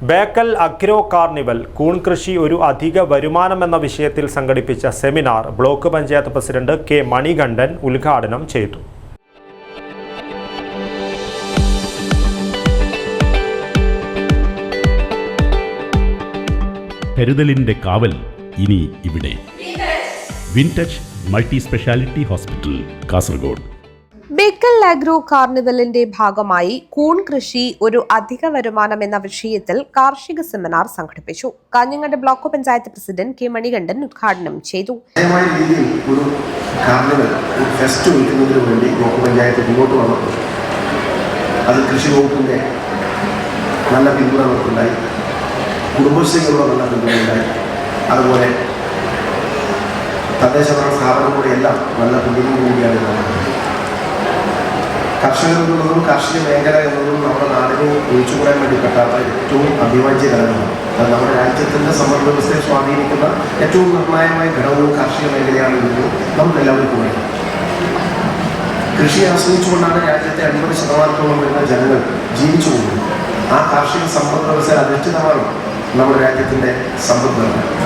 Bekal agro carnival കൂൺ കൃഷി ഒരു അധിക വരുമാനമെന്ന വിഷയത്തിൽ സംഘടിപ്പിച്ച seminar block panchayat president K Manikandan ഉദ്ഘാടനം ചെയ്തു. കരുതലിന്റെ കാവൽ ഇനി ഇവിടെ. Wintouch multi speciality hospital, Kasaragod. Bekal agro കാർണിവലിന്റെ ഭാഗമായി കൂൺ കൃഷി ഒരു അധിക വരുമാനം എന്ന വിഷയത്തിൽ കാർഷിക സെമിനാർ സംഘടിപ്പിച്ചു. Kanhangad block panchayat president K Manikandan ഉദ്ഘാടനം ചെയ്തു. ഒരു കാർണിവൽ ഫെസ്റ്റ് ഒരുക്കുന്നതിന് വേണ്ടി ബ്ലോക്ക് പഞ്ചായത്ത് മുന്നോട്ട് വന്നപ്പോൾ അത് കൃഷി വകുപ്പിന്റെ നല്ല പിന്തുണ നമുക്കുണ്ടായി, കുടുംബശ്രീകളുടെ നല്ല പിന്തുണയുണ്ടായി, അതുപോലെ തദ്ദേശഭരണ സ്ഥാപനങ്ങളുടെ എല്ലാം നല്ല പിന്തുണയോടു കൂടിയാണ് നടക്കുന്നത്. കർഷകർ എന്നുള്ളതും കാർഷിക മേഖല എന്നതും നമ്മുടെ നാടിനെ ഒഴിച്ചുകൂടാൻ വേണ്ടി പറ്റാത്ത ഏറ്റവും അഭിവാജ്യ ഘടകമാണ്. അത് നമ്മുടെ രാജ്യത്തിൻ്റെ സമ്പദ് വ്യവസ്ഥയെ സ്വാധീനിക്കുന്ന ഏറ്റവും നിർണായകമായ ഘടകവും കാർഷിക മേഖലയാണെന്ന് നമുക്കെല്ലാവർക്കും അറിയാം. കൃഷിയെ ആശ്രയിച്ചുകൊണ്ടാണ് രാജ്യത്തെ 50% വരുന്ന ജനങ്ങൾ ജീവിച്ചു പോകുന്നത്. ആ കാർഷിക സമ്പദ് വ്യവസ്ഥ അധിഷ്ഠിതമാണ് നമ്മുടെ രാജ്യത്തിൻ്റെ സമ്പദ് വ്യവസ്ഥ.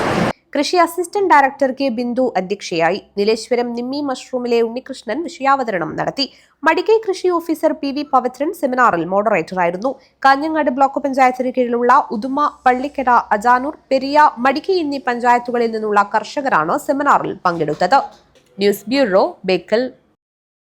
കൃഷി അസിസ്റ്റന്റ് ഡയറക്ടർ കെ ബിന്ദു അധ്യക്ഷയായി. നീലേശ്വരം നിമ്മി മഷ്റൂമിലെ ഉണ്ണികൃഷ്ണൻ വിഷയാവതരണം നടത്തി. മടിക്കൈ കൃഷി ഓഫീസർ പി വി പവിത്രൻ സെമിനാറിൽ മോഡറേറ്ററായിരുന്നു. കാഞ്ഞങ്ങാട് ബ്ലോക്ക് പഞ്ചായത്തിന് കീഴിലുള്ള ഉദുമ, പള്ളിക്കര, അജാനൂർ, പെരിയ, മടിക്കൈ എന്നീ പഞ്ചായത്തുകളിൽ നിന്നുള്ള കർഷകരാണ് സെമിനാറിൽ പങ്കെടുത്തത്. News bureau, Bekal.